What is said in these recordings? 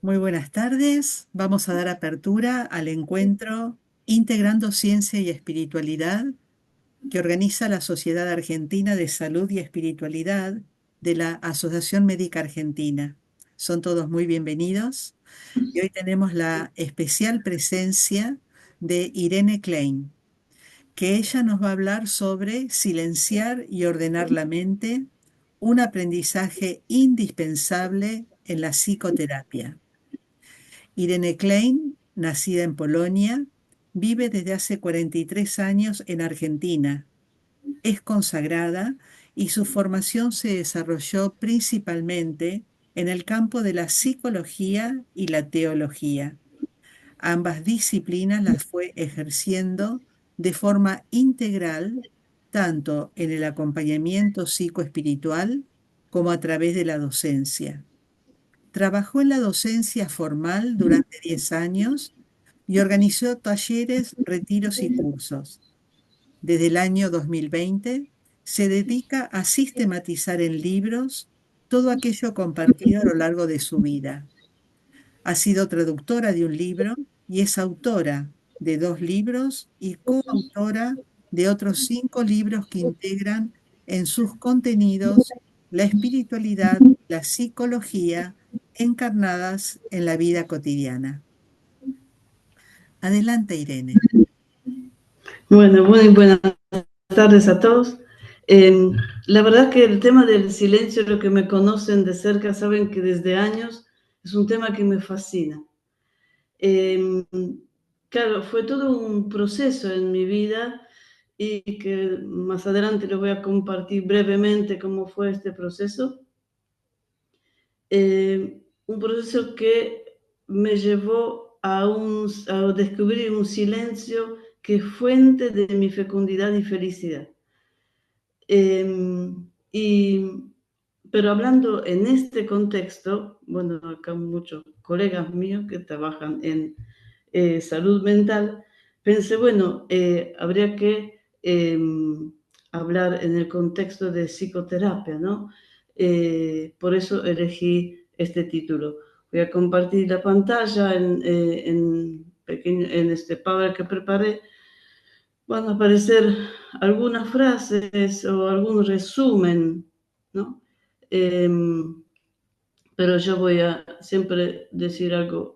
Muy buenas tardes. Vamos a dar apertura al encuentro Integrando Ciencia y Espiritualidad que organiza la Sociedad Argentina de Salud y Espiritualidad de la Asociación Médica Argentina. Son todos muy bienvenidos y hoy tenemos la especial presencia de Irene Klein, que ella nos va a hablar sobre silenciar y ordenar la mente, un aprendizaje indispensable en la psicoterapia. Irene Klein, nacida en Polonia, vive desde hace 43 años en Argentina. Es consagrada y su formación se desarrolló principalmente en el campo de la psicología y la teología. Ambas disciplinas las fue ejerciendo de forma integral, tanto en el acompañamiento psicoespiritual como a través de la docencia. Trabajó en la docencia formal durante 10 años y organizó talleres, retiros y cursos. Desde el año 2020 se dedica a sistematizar en libros todo aquello compartido a lo largo de su vida. Ha sido traductora de un libro y es autora de 2 libros y coautora de otros 5 libros que integran en sus contenidos la espiritualidad y la psicología encarnadas en la vida cotidiana. Adelante, Irene. Bueno, muy buenas tardes a todos. La verdad que el tema del silencio, los que me conocen de cerca saben que desde años es un tema que me fascina. Claro, fue todo un proceso en mi vida y que más adelante les voy a compartir brevemente cómo fue este proceso. Un proceso que me llevó a descubrir un silencio que es fuente de mi fecundidad y felicidad. Pero hablando en este contexto, bueno, acá muchos colegas míos que trabajan en salud mental, pensé, bueno, habría que hablar en el contexto de psicoterapia, ¿no? Por eso elegí este título. Voy a compartir la pantalla en este Power que preparé. Van a aparecer algunas frases o algún resumen, ¿no? Pero yo voy a siempre decir algo,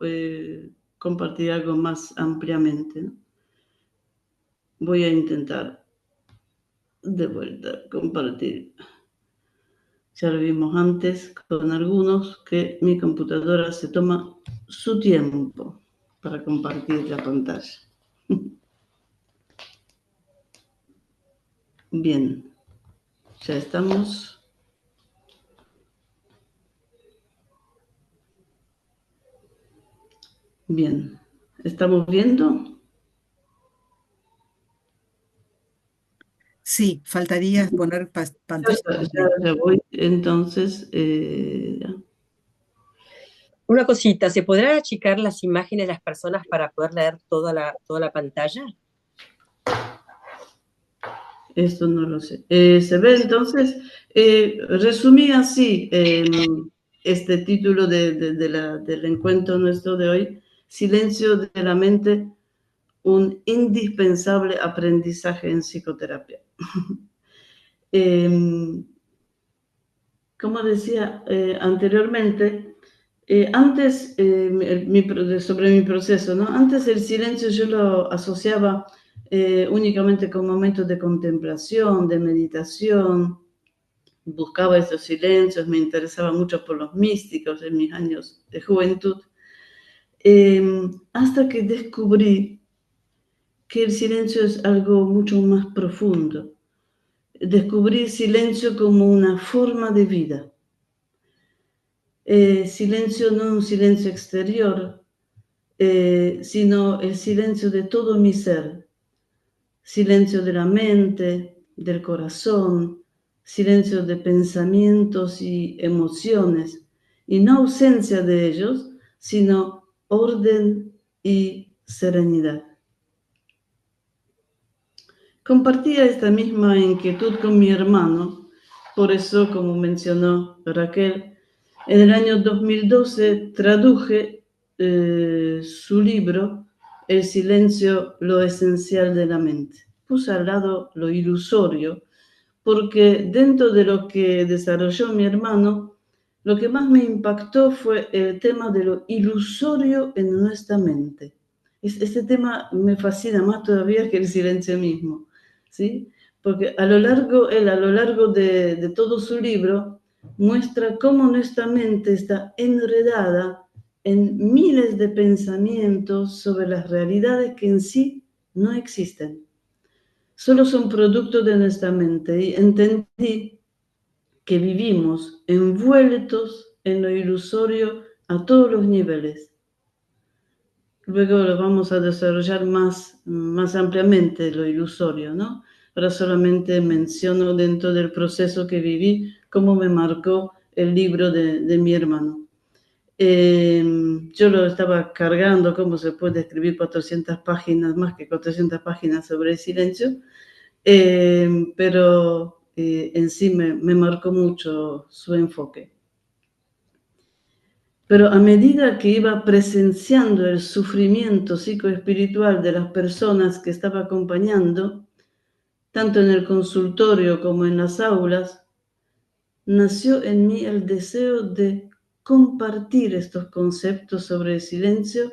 compartir algo más ampliamente, ¿no? Voy a intentar de vuelta compartir. Ya lo vimos antes con algunos que mi computadora se toma su tiempo para compartir la pantalla. Bien, ya estamos. Bien, ¿estamos viendo? Sí, faltaría poner pantalla completa. Ya voy, entonces, Una cosita, ¿se podrán achicar las imágenes de las personas para poder leer toda la pantalla? esto no lo sé. Se ve entonces, resumí así este título del encuentro nuestro de hoy, Silencio de la mente, un indispensable aprendizaje en psicoterapia. Como decía anteriormente, sobre mi proceso, ¿no? Antes el silencio yo lo asociaba únicamente con momentos de contemplación, de meditación, buscaba esos silencios, me interesaba mucho por los místicos en mis años de juventud, hasta que descubrí que el silencio es algo mucho más profundo. Descubrí el silencio como una forma de vida. Silencio no un silencio exterior, sino el silencio de todo mi ser. Silencio de la mente, del corazón, silencio de pensamientos y emociones, y no ausencia de ellos, sino orden y serenidad. Compartía esta misma inquietud con mi hermano, por eso, como mencionó Raquel, en el año 2012 traduje su libro El silencio, lo esencial de la mente. Puse al lado lo ilusorio, porque dentro de lo que desarrolló mi hermano, lo que más me impactó fue el tema de lo ilusorio en nuestra mente. Este tema me fascina más todavía que el silencio mismo, ¿sí? Porque a lo largo de todo su libro muestra cómo nuestra mente está enredada en miles de pensamientos sobre las realidades que en sí no existen. Solo son producto de nuestra mente. Y entendí que vivimos envueltos en lo ilusorio a todos los niveles. Luego lo vamos a desarrollar más ampliamente, lo ilusorio, ¿no? Ahora solamente menciono dentro del proceso que viví cómo me marcó el libro de mi hermano. Yo lo estaba cargando, cómo se puede escribir 400 páginas, más que 400 páginas sobre el silencio, pero en sí me marcó mucho su enfoque. Pero a medida que iba presenciando el sufrimiento psicoespiritual de las personas que estaba acompañando, tanto en el consultorio como en las aulas, nació en mí el deseo de compartir estos conceptos sobre el silencio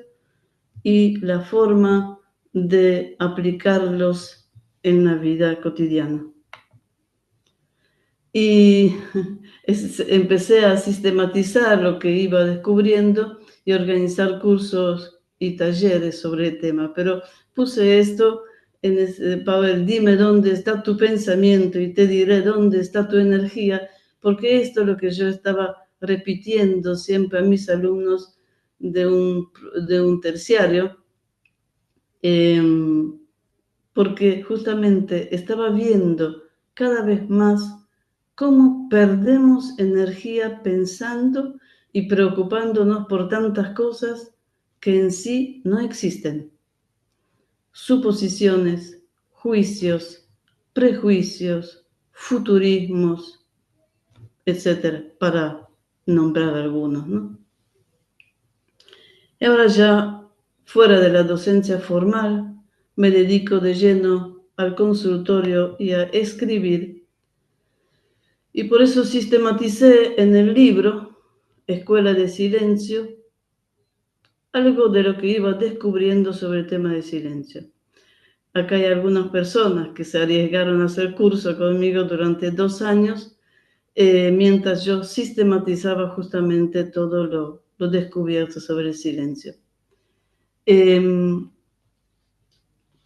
y la forma de aplicarlos en la vida cotidiana. Y empecé a sistematizar lo que iba descubriendo y organizar cursos y talleres sobre el tema. Pero puse esto en Pavel, dime dónde está tu pensamiento y te diré dónde está tu energía, porque esto es lo que yo estaba repitiendo siempre a mis alumnos de un terciario, porque justamente estaba viendo cada vez más cómo perdemos energía pensando y preocupándonos por tantas cosas que en sí no existen. Suposiciones, juicios, prejuicios, futurismos, etcétera, para nombrar algunos, ¿no? Y ahora ya, fuera de la docencia formal, me dedico de lleno al consultorio y a escribir. Y por eso sistematicé en el libro Escuela de Silencio algo de lo que iba descubriendo sobre el tema de silencio. Acá hay algunas personas que se arriesgaron a hacer curso conmigo durante 2 años, mientras yo sistematizaba justamente todo lo descubierto sobre el silencio.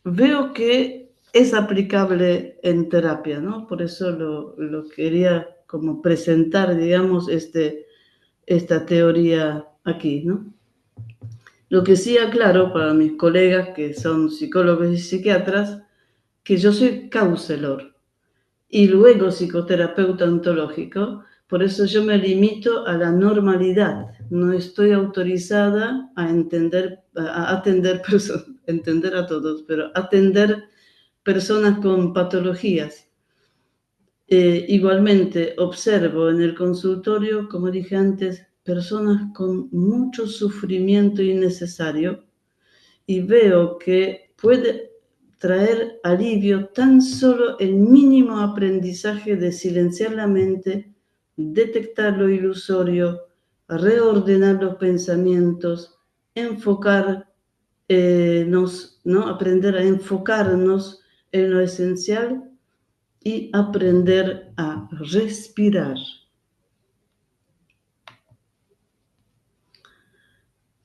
Veo que es aplicable en terapia, ¿no? Por eso lo quería como presentar, digamos, esta teoría aquí, ¿no? Lo que sí aclaro para mis colegas que son psicólogos y psiquiatras, que yo soy counselor y luego psicoterapeuta ontológico, por eso yo me limito a la normalidad, no estoy autorizada a entender a todos, pero atender personas con patologías. Igualmente observo en el consultorio, como dije antes, personas con mucho sufrimiento innecesario y veo que puede traer alivio tan solo el mínimo aprendizaje de silenciar la mente, detectar lo ilusorio, reordenar los pensamientos, enfocarnos, ¿no? Aprender a enfocarnos en lo esencial y aprender a respirar.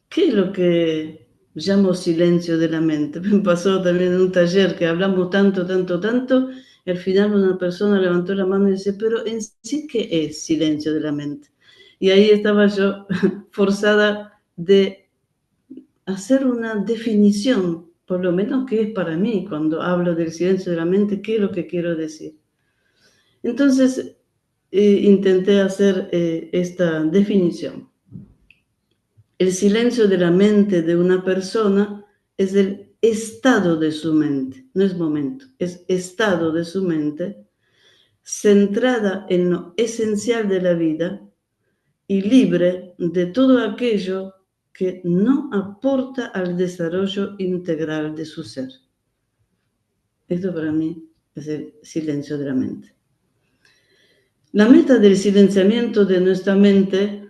¿Qué es lo que llamo silencio de la mente? Me pasó también en un taller que hablamos tanto, y al final una persona levantó la mano y dice, pero en sí, ¿qué es silencio de la mente? Y ahí estaba yo forzada de hacer una definición, por lo menos que es para mí, cuando hablo del silencio de la mente, qué es lo que quiero decir. Entonces, intenté hacer esta definición. El silencio de la mente de una persona es el estado de su mente, no es momento, es estado de su mente, centrada en lo esencial de la vida y libre de todo aquello que no aporta al desarrollo integral de su ser. Esto para mí es el silencio de la mente. La meta del silenciamiento de nuestra mente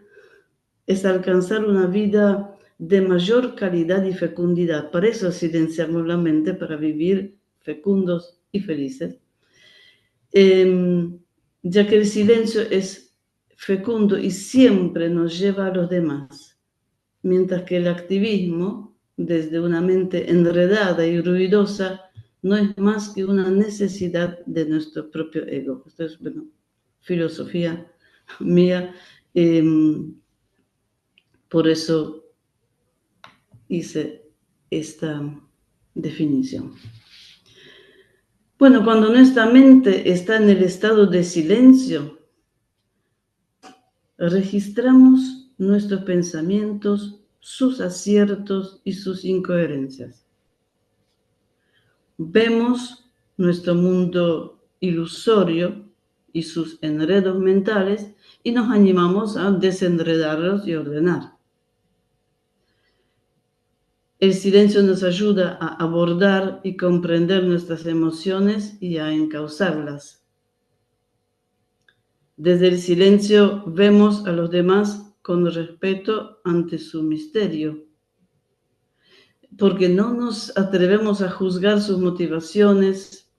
es alcanzar una vida de mayor calidad y fecundidad. Para eso silenciamos la mente, para vivir fecundos y felices. Ya que el silencio es fecundo y siempre nos lleva a los demás, mientras que el activismo, desde una mente enredada y ruidosa, no es más que una necesidad de nuestro propio ego. Esto es, filosofía mía. Por eso hice esta definición. Bueno, cuando nuestra mente está en el estado de silencio, registramos nuestros pensamientos, sus aciertos y sus incoherencias. Vemos nuestro mundo ilusorio y sus enredos mentales y nos animamos a desenredarlos y ordenar. El silencio nos ayuda a abordar y comprender nuestras emociones y a encauzarlas. Desde el silencio vemos a los demás con respeto ante su misterio, porque no nos atrevemos a juzgar sus motivaciones,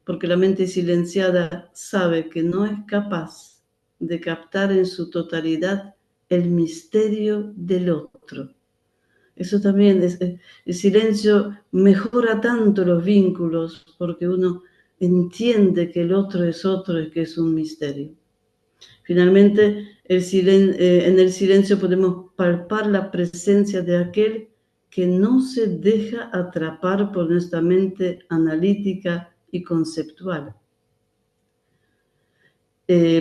porque la mente silenciada sabe que no es capaz de captar en su totalidad el misterio del otro. Eso también, el silencio mejora tanto los vínculos, porque uno entiende que el otro es otro y que es un misterio. Finalmente, en el silencio podemos palpar la presencia de aquel que no se deja atrapar por nuestra mente analítica y conceptual.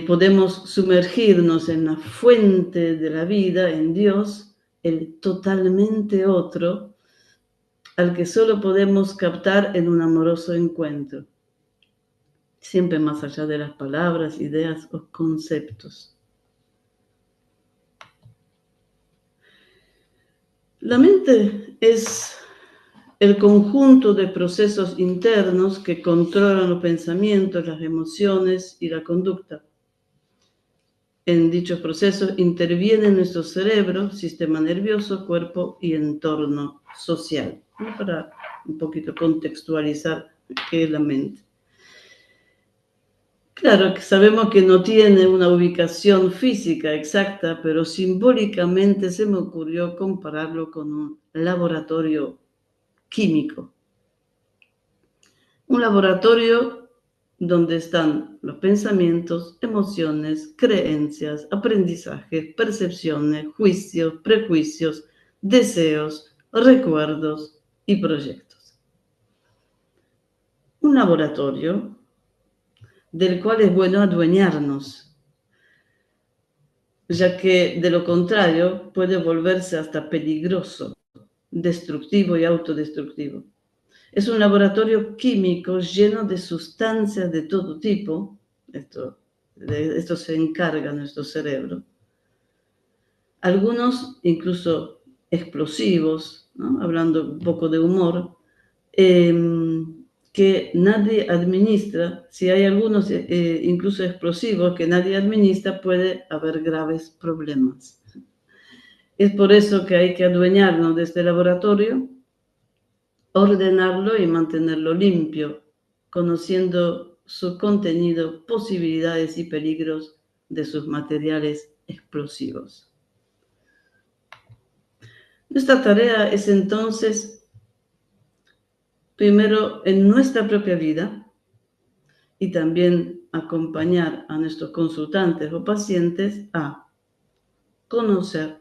Podemos sumergirnos en la fuente de la vida, en Dios, el totalmente otro, al que solo podemos captar en un amoroso encuentro, siempre más allá de las palabras, ideas o conceptos. La mente es el conjunto de procesos internos que controlan los pensamientos, las emociones y la conducta. En dichos procesos interviene nuestro cerebro, sistema nervioso, cuerpo y entorno social. Para un poquito contextualizar qué es la mente. Claro que sabemos que no tiene una ubicación física exacta, pero simbólicamente se me ocurrió compararlo con un laboratorio químico. Un laboratorio donde están los pensamientos, emociones, creencias, aprendizajes, percepciones, juicios, prejuicios, deseos, recuerdos y proyectos. Un laboratorio del cual es bueno adueñarnos, ya que de lo contrario puede volverse hasta peligroso, destructivo y autodestructivo. Es un laboratorio químico lleno de sustancias de todo tipo. Esto se encarga nuestro cerebro. Algunos incluso explosivos, ¿no? Hablando un poco de humor, que nadie administra. Si hay algunos incluso explosivos que nadie administra, puede haber graves problemas. Es por eso que hay que adueñarnos de este laboratorio, ordenarlo y mantenerlo limpio, conociendo su contenido, posibilidades y peligros de sus materiales explosivos. Nuestra tarea es entonces, primero, en nuestra propia vida y también acompañar a nuestros consultantes o pacientes a conocer,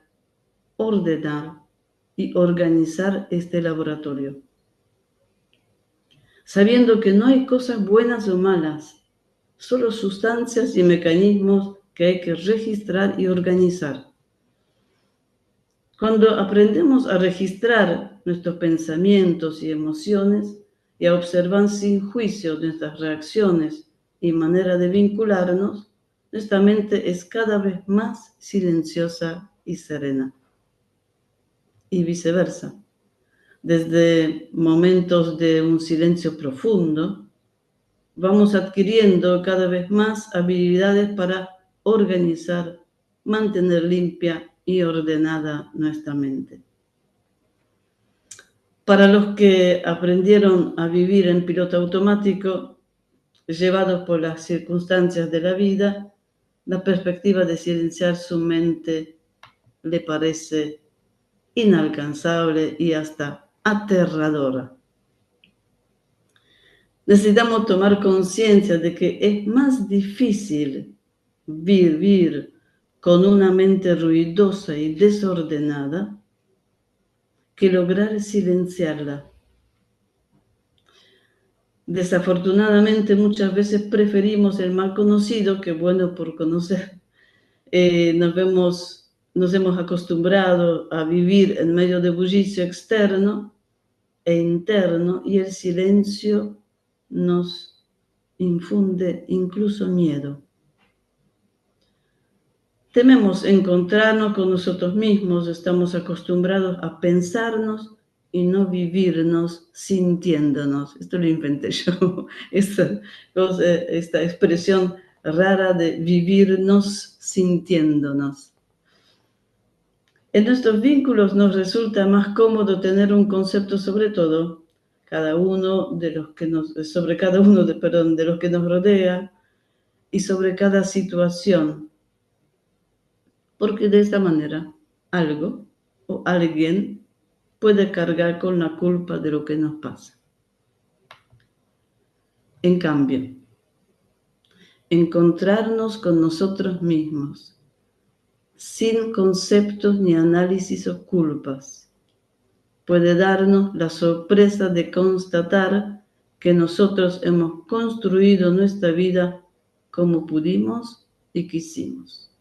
ordenar y organizar este laboratorio, sabiendo que no hay cosas buenas o malas, solo sustancias y mecanismos que hay que registrar y organizar. Cuando aprendemos a registrar nuestros pensamientos y emociones y a observar sin juicio nuestras reacciones y manera de vincularnos, nuestra mente es cada vez más silenciosa y serena. y viceversa. Desde momentos de un silencio profundo, vamos adquiriendo cada vez más habilidades para organizar, mantener limpia y ordenada nuestra mente. Para los que aprendieron a vivir en piloto automático, llevados por las circunstancias de la vida, la perspectiva de silenciar su mente le parece inalcanzable y hasta aterradora. Necesitamos tomar conciencia de que es más difícil vivir con una mente ruidosa y desordenada que lograr silenciarla. Desafortunadamente, muchas veces preferimos el mal conocido que bueno por conocer. Nos hemos acostumbrado a vivir en medio de bullicio externo e interno y el silencio nos infunde incluso miedo. Tememos encontrarnos con nosotros mismos, estamos acostumbrados a pensarnos y no vivirnos sintiéndonos. Esto lo inventé yo, esta expresión rara de vivirnos sintiéndonos. En nuestros vínculos nos resulta más cómodo tener un concepto sobre todo, sobre cada uno de los que nos rodea y sobre cada situación, porque de esta manera algo o alguien puede cargar con la culpa de lo que nos pasa. En cambio, encontrarnos con nosotros mismos, sin conceptos ni análisis o culpas, puede darnos la sorpresa de constatar que nosotros hemos construido nuestra vida como pudimos y quisimos.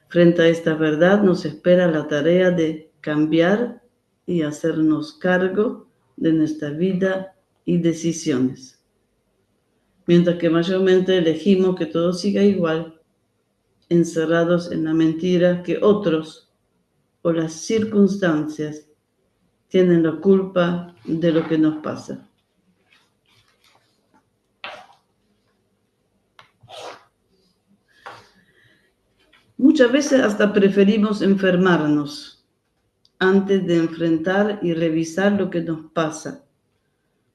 Frente a esta verdad nos espera la tarea de cambiar y hacernos cargo de nuestra vida y decisiones. Mientras que mayormente elegimos que todo siga igual, encerrados en la mentira que otros o las circunstancias tienen la culpa de lo que nos pasa. Muchas veces hasta preferimos enfermarnos antes de enfrentar y revisar lo que nos pasa,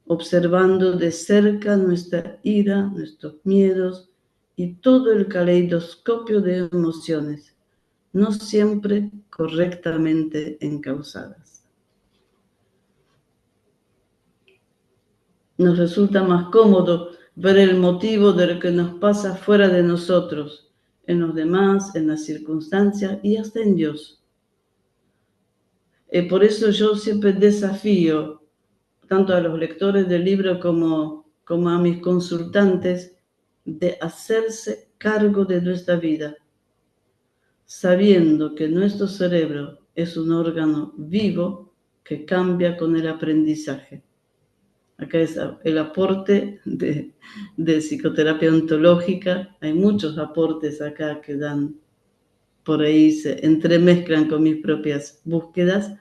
observando de cerca nuestra ira, nuestros miedos y todo el caleidoscopio de emociones, no siempre correctamente encausadas. Nos resulta más cómodo ver el motivo de lo que nos pasa fuera de nosotros, en los demás, en las circunstancias y hasta en Dios. Por eso yo siempre desafío tanto a los lectores del libro como a mis consultantes de hacerse cargo de nuestra vida, sabiendo que nuestro cerebro es un órgano vivo que cambia con el aprendizaje. Acá es el aporte de psicoterapia ontológica. Hay muchos aportes acá que dan, por ahí se entremezclan con mis propias búsquedas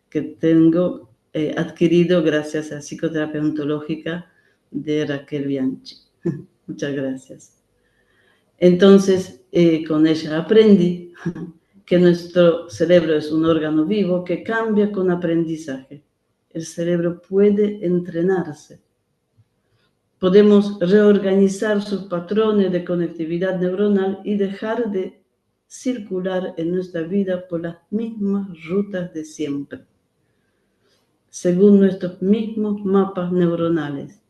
que tengo adquirido gracias a psicoterapia ontológica de Raquel Bianchi. Muchas gracias. Entonces, con ella aprendí que nuestro cerebro es un órgano vivo que cambia con aprendizaje. El cerebro puede entrenarse. Podemos reorganizar sus patrones de conectividad neuronal y dejar de circular en nuestra vida por las mismas rutas de siempre, según nuestros mismos mapas neuronales.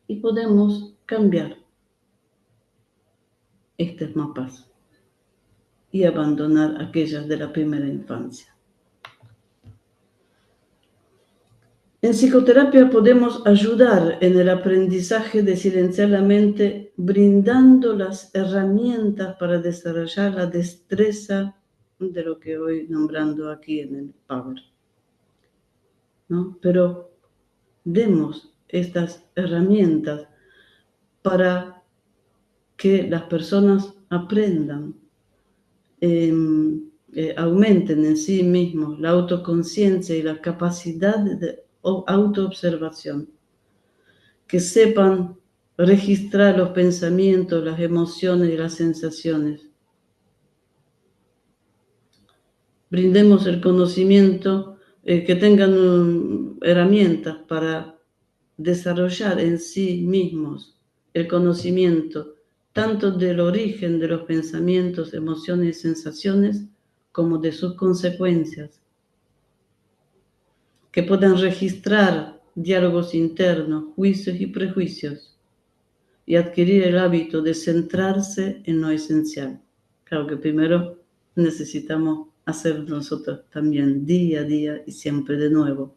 Y podemos cambiar estos mapas y abandonar aquellas de la primera infancia. En psicoterapia podemos ayudar en el aprendizaje de silenciar la mente brindando las herramientas para desarrollar la destreza de lo que voy nombrando aquí en el Power, ¿no? Pero demos estas herramientas para que las personas aprendan. El aumenten en sí mismos la autoconciencia y la capacidad de autoobservación, que sepan registrar los pensamientos, las emociones y las sensaciones. Brindemos el conocimiento, que tengan herramientas para desarrollar en sí mismos el conocimiento tanto del origen de los pensamientos, emociones y sensaciones como de sus consecuencias, que puedan registrar diálogos internos, juicios y prejuicios y adquirir el hábito de centrarse en lo esencial. Claro que primero necesitamos hacer nosotros también día a día y siempre de nuevo.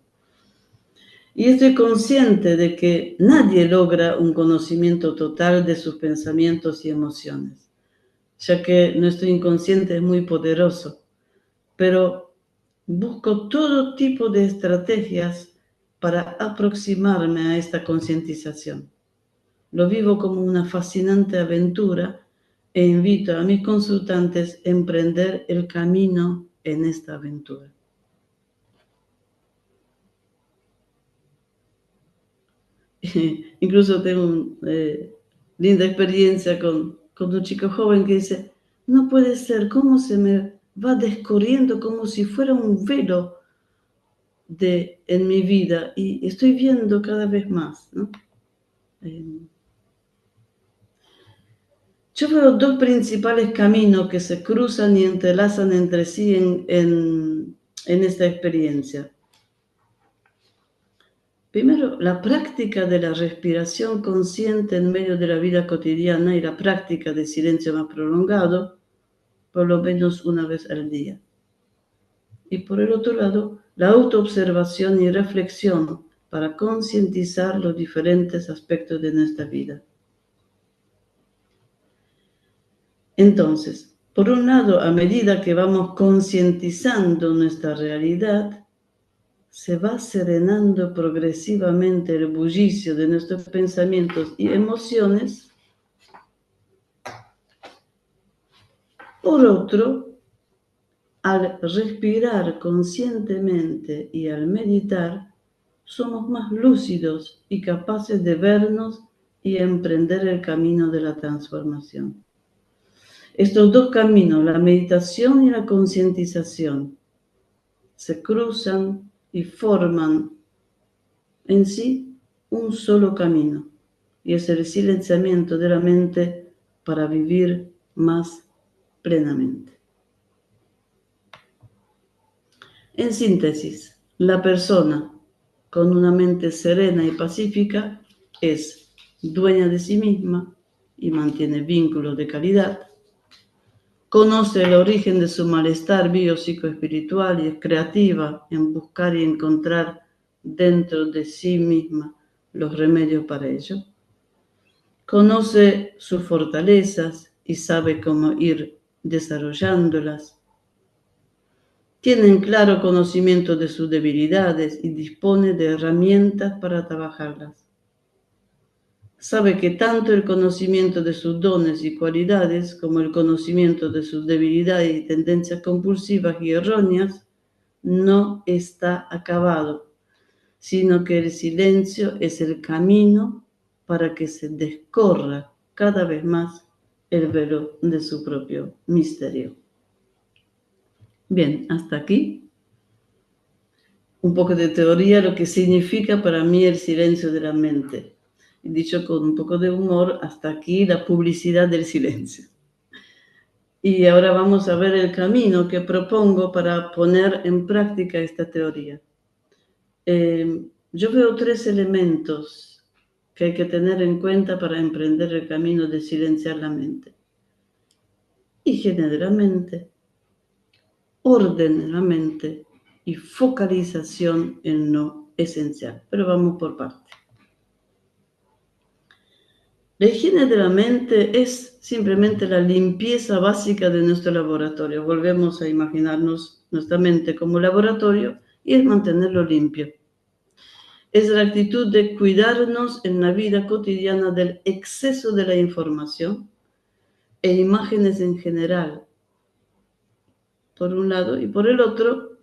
Y estoy consciente de que nadie logra un conocimiento total de sus pensamientos y emociones, ya que nuestro inconsciente es muy poderoso, pero busco todo tipo de estrategias para aproximarme a esta concientización. Lo vivo como una fascinante aventura e invito a mis consultantes a emprender el camino en esta aventura. Incluso tengo una linda experiencia con un chico joven que dice, no puede ser, cómo se me va descorriendo como si fuera un velo en mi vida y estoy viendo cada vez más, ¿no? Yo veo dos principales caminos que se cruzan y entrelazan entre sí en esta experiencia. Primero, la práctica de la respiración consciente en medio de la vida cotidiana y la práctica de silencio más prolongado, por lo menos una vez al día. Y por el otro lado, la autoobservación y reflexión para concientizar los diferentes aspectos de nuestra vida. Entonces, por un lado, a medida que vamos concientizando nuestra realidad, se va serenando progresivamente el bullicio de nuestros pensamientos y emociones. Por otro, al respirar conscientemente y al meditar, somos más lúcidos y capaces de vernos y emprender el camino de la transformación. Estos dos caminos, la meditación y la concientización, se cruzan y forman en sí un solo camino, y es el silenciamiento de la mente para vivir más plenamente. En síntesis, la persona con una mente serena y pacífica es dueña de sí misma y mantiene vínculos de calidad, conoce el origen de su malestar biopsicoespiritual y es creativa en buscar y encontrar dentro de sí misma los remedios para ello. Conoce sus fortalezas y sabe cómo ir desarrollándolas. Tiene claro conocimiento de sus debilidades y dispone de herramientas para trabajarlas. Sabe que tanto el conocimiento de sus dones y cualidades como el conocimiento de sus debilidades y tendencias compulsivas y erróneas no está acabado, sino que el silencio es el camino para que se descorra cada vez más el velo de su propio misterio. Bien, hasta aquí un poco de teoría, lo que significa para mí el silencio de la mente. Dicho con un poco de humor, hasta aquí la publicidad del silencio. Y ahora vamos a ver el camino que propongo para poner en práctica esta teoría. Yo veo 3 elementos que hay que tener en cuenta para emprender el camino de silenciar la mente. Higiene de la mente, orden en la mente y focalización en lo esencial. Pero vamos por partes. La higiene de la mente es simplemente la limpieza básica de nuestro laboratorio. Volvemos a imaginarnos nuestra mente como laboratorio y es mantenerlo limpio. Es la actitud de cuidarnos en la vida cotidiana del exceso de la información e imágenes en general, por un lado, y por el otro,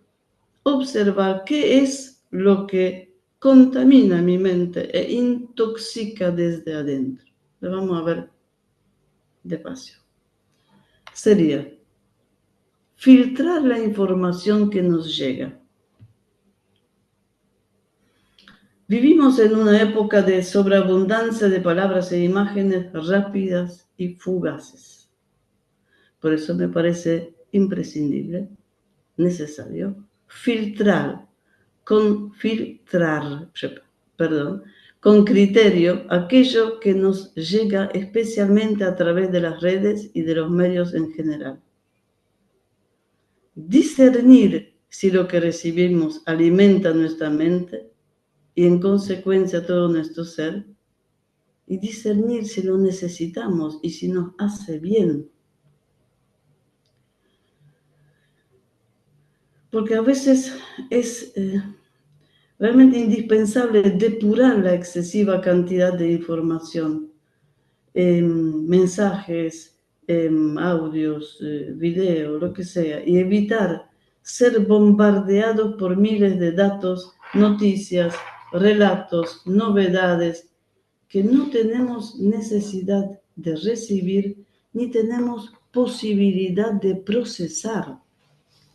observar qué es lo que contamina mi mente e intoxica desde adentro. Lo vamos a ver despacio. Sería filtrar la información que nos llega. Vivimos en una época de sobreabundancia de palabras e imágenes rápidas y fugaces. Por eso me parece imprescindible, necesario, con criterio aquello que nos llega especialmente a través de las redes y de los medios en general. Discernir si lo que recibimos alimenta nuestra mente y en consecuencia todo nuestro ser, y discernir si lo necesitamos y si nos hace bien. Porque a veces es realmente indispensable depurar la excesiva cantidad de información, mensajes, audios, videos, lo que sea, y evitar ser bombardeados por miles de datos, noticias, relatos, novedades, que no tenemos necesidad de recibir ni tenemos posibilidad de procesar.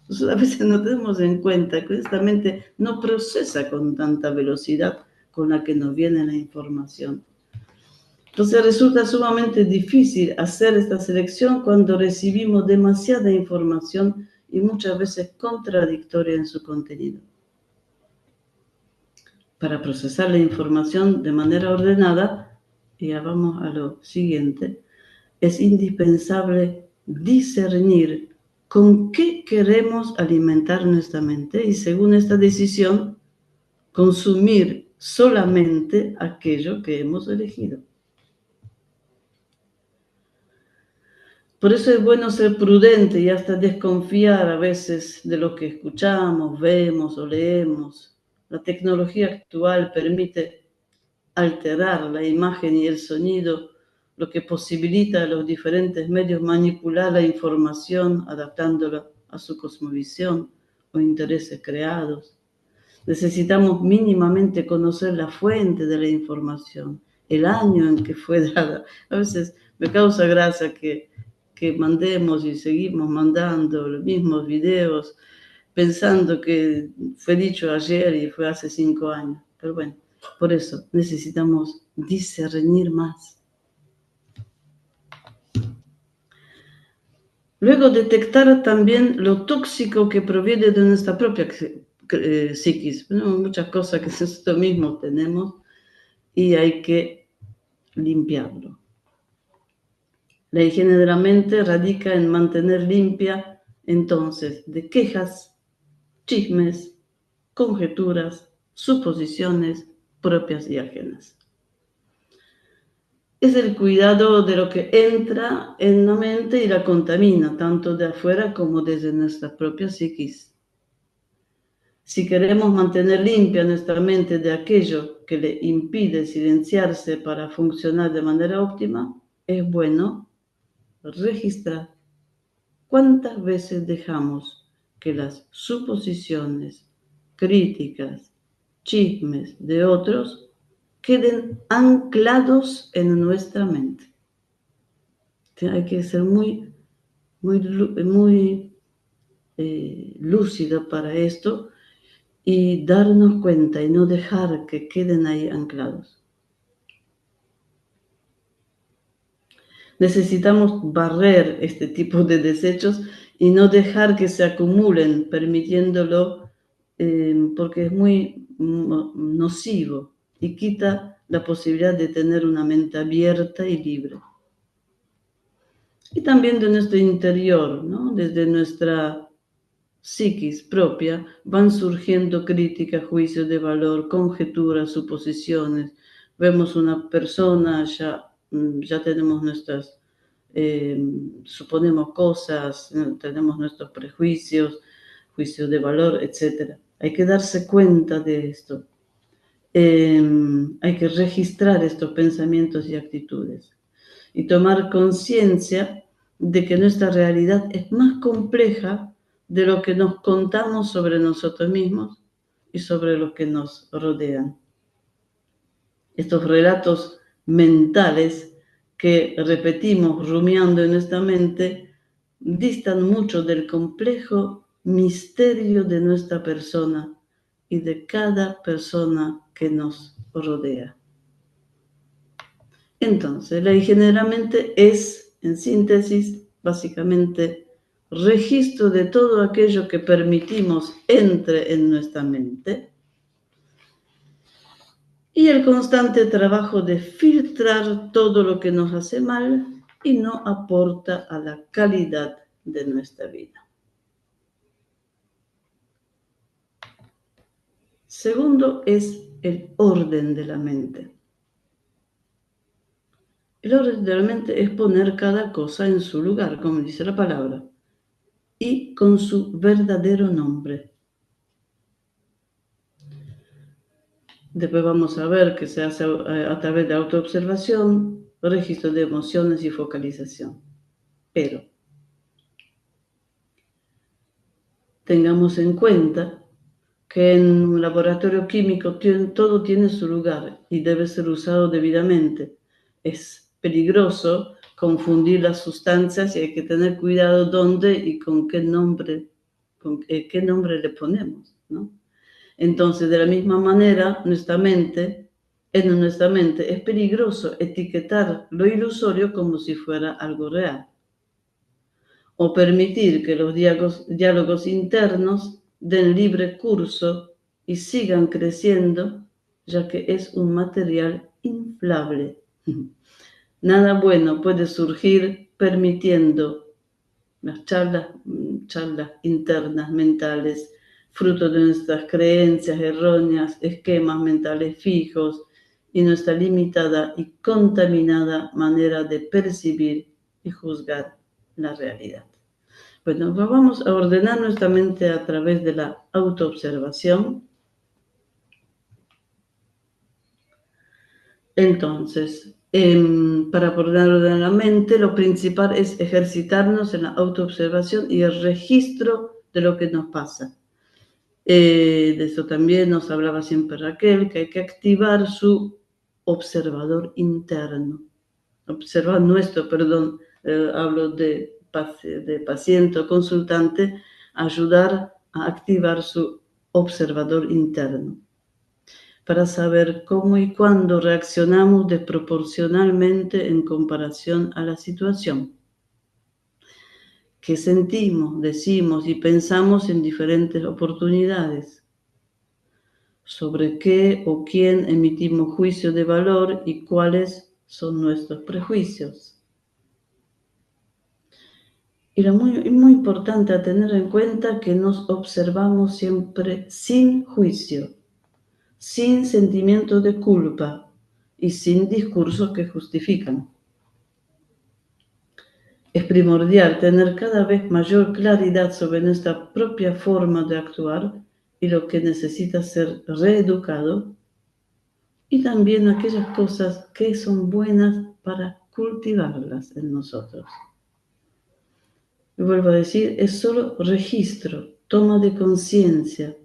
Entonces, a veces no tenemos en cuenta que esta mente no procesa con tanta velocidad con la que nos viene la información. Entonces resulta sumamente difícil hacer esta selección cuando recibimos demasiada información y muchas veces contradictoria en su contenido. Para procesar la información de manera ordenada, y ya vamos a lo siguiente, es indispensable discernir con qué queremos alimentar nuestra mente y según esta decisión, consumir solamente aquello que hemos elegido. Por eso es bueno ser prudente y hasta desconfiar a veces de lo que escuchamos, vemos o leemos. La tecnología actual permite alterar la imagen y el sonido, lo que posibilita a los diferentes medios manipular la información adaptándola a su cosmovisión o intereses creados. Necesitamos mínimamente conocer la fuente de la información, el año en que fue dada. A veces me causa gracia que mandemos y seguimos mandando los mismos videos pensando que fue dicho ayer y fue hace 5 años. Pero bueno, por eso necesitamos discernir más. Luego, detectar también lo tóxico que proviene de nuestra propia psiquis. Bueno, muchas cosas que nosotros mismos tenemos y hay que limpiarlo. La higiene de la mente radica en mantener limpia, entonces, de quejas, chismes, conjeturas, suposiciones propias y ajenas. Es el cuidado de lo que entra en la mente y la contamina, tanto de afuera como desde nuestra propia psiquis. Si queremos mantener limpia nuestra mente de aquello que le impide silenciarse para funcionar de manera óptima, es bueno registrar cuántas veces dejamos que las suposiciones, críticas, chismes de otros queden anclados en nuestra mente. Hay que ser muy lúcido para esto y darnos cuenta y no dejar que queden ahí anclados. Necesitamos barrer este tipo de desechos y no dejar que se acumulen, permitiéndolo, porque es muy nocivo y quita la posibilidad de tener una mente abierta y libre. Y también de nuestro interior, ¿no? Desde nuestra psiquis propia van surgiendo críticas, juicios de valor, conjeturas, suposiciones. Vemos una persona, ya tenemos nuestras, suponemos cosas, tenemos nuestros prejuicios, juicios de valor, etc. Hay que darse cuenta de esto. Hay que registrar estos pensamientos y actitudes y tomar conciencia de que nuestra realidad es más compleja de lo que nos contamos sobre nosotros mismos y sobre los que nos rodean. Estos relatos mentales que repetimos rumiando en nuestra mente distan mucho del complejo misterio de nuestra persona y de cada persona que nos rodea. Entonces, la higiene de la mente es, en síntesis, básicamente, registro de todo aquello que permitimos entre en nuestra mente y el constante trabajo de filtrar todo lo que nos hace mal y no aporta a la calidad de nuestra vida. Segundo es el orden de la mente. El orden de la mente es poner cada cosa en su lugar, como dice la palabra, y con su verdadero nombre. Después vamos a ver que se hace a través de autoobservación, registro de emociones y focalización. Pero tengamos en cuenta que en un laboratorio químico todo tiene su lugar y debe ser usado debidamente. Es peligroso confundir las sustancias y hay que tener cuidado dónde y con qué nombre le ponemos, ¿no? Entonces, de la misma manera, en nuestra mente es peligroso etiquetar lo ilusorio como si fuera algo real, o permitir que los diálogos internos den libre curso y sigan creciendo, ya que es un material inflable. Nada bueno puede surgir permitiendo las charlas internas mentales, fruto de nuestras creencias erróneas, esquemas mentales fijos y nuestra limitada y contaminada manera de percibir y juzgar la realidad. Bueno, vamos a ordenar nuestra mente a través de la autoobservación. Entonces, para ordenar la mente, lo principal es ejercitarnos en la autoobservación y el registro de lo que nos pasa. De eso también nos hablaba siempre Raquel, que hay que activar su observador interno. Hablo de paciente o consultante, ayudar a activar su observador interno para saber cómo y cuándo reaccionamos desproporcionalmente en comparación a la situación. ¿Qué sentimos, decimos y pensamos en diferentes oportunidades? ¿Sobre qué o quién emitimos juicio de valor y cuáles son nuestros prejuicios? Y lo muy importante a tener en cuenta que nos observamos siempre sin juicio, sin sentimiento de culpa y sin discursos que justifican. Es primordial tener cada vez mayor claridad sobre nuestra propia forma de actuar y lo que necesita ser reeducado, y también aquellas cosas que son buenas para cultivarlas en nosotros. Y vuelvo a decir, es solo registro, toma de conciencia,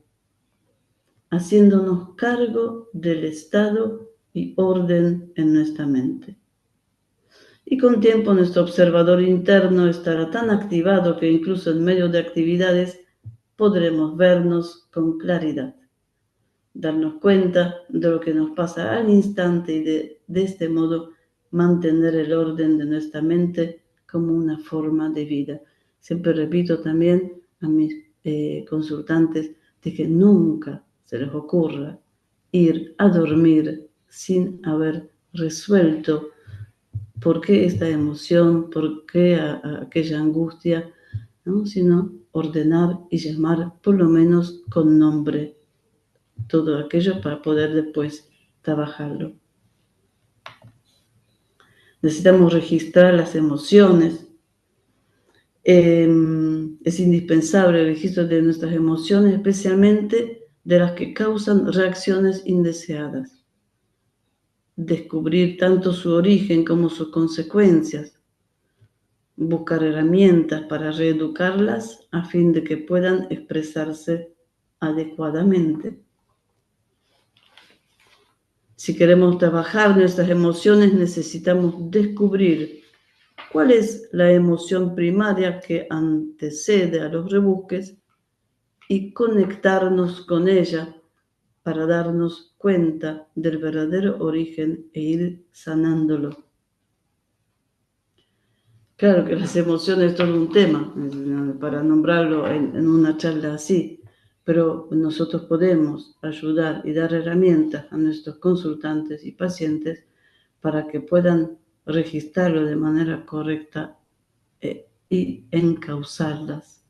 haciéndonos cargo del estado y orden en nuestra mente. Y con tiempo nuestro observador interno estará tan activado que incluso en medio de actividades podremos vernos con claridad, darnos cuenta de lo que nos pasa al instante y de este modo mantener el orden de nuestra mente como una forma de vida. Siempre repito también a mis consultantes de que nunca se les ocurra ir a dormir sin haber resuelto por qué esta emoción, por qué aquella angustia, ¿no? Sino ordenar y llamar por lo menos con nombre todo aquello para poder después trabajarlo. Necesitamos registrar las emociones. Es indispensable el registro de nuestras emociones, especialmente de las que causan reacciones indeseadas. Descubrir tanto su origen como sus consecuencias. buscar herramientas para reeducarlas a fin de que puedan expresarse adecuadamente. Si queremos trabajar nuestras emociones, necesitamos descubrir cuál es la emoción primaria que antecede a los rebusques y conectarnos con ella para darnos cuenta del verdadero origen e ir sanándolo. Claro que las emociones es todo un tema para nombrarlo en una charla así, pero nosotros podemos ayudar y dar herramientas a nuestros consultantes y pacientes para que puedan registrarlo de manera correcta y encauzarlas.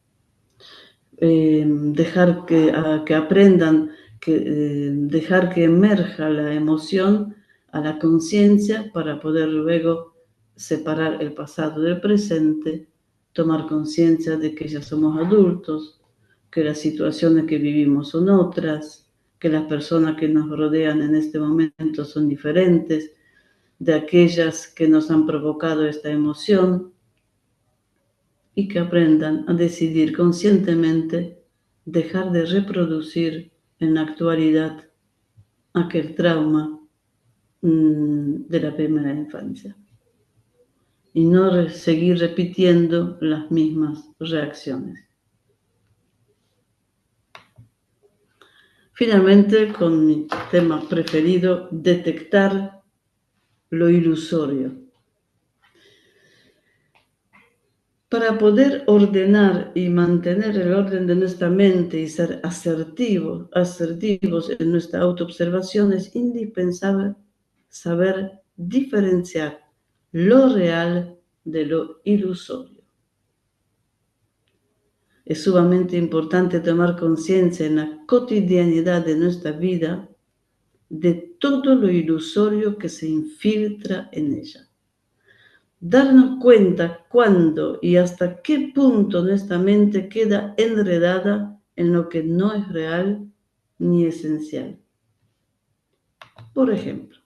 Dejar que aprendan, dejar que emerja la emoción a la conciencia para poder luego separar el pasado del presente, tomar conciencia de que ya somos adultos, que las situaciones que vivimos son otras, que las personas que nos rodean en este momento son diferentes de aquellas que nos han provocado esta emoción, y que aprendan a decidir conscientemente dejar de reproducir en la actualidad aquel trauma de la primera infancia y no seguir repitiendo las mismas reacciones. Finalmente, con mi tema preferido, detectar lo ilusorio. Para poder ordenar y mantener el orden de nuestra mente y ser asertivos en nuestra autoobservación, es indispensable saber diferenciar lo real de lo ilusorio. Es sumamente importante tomar conciencia en la cotidianidad de nuestra vida de todo lo ilusorio que se infiltra en ella. Darnos cuenta cuándo y hasta qué punto nuestra mente queda enredada en lo que no es real ni esencial. Por ejemplo,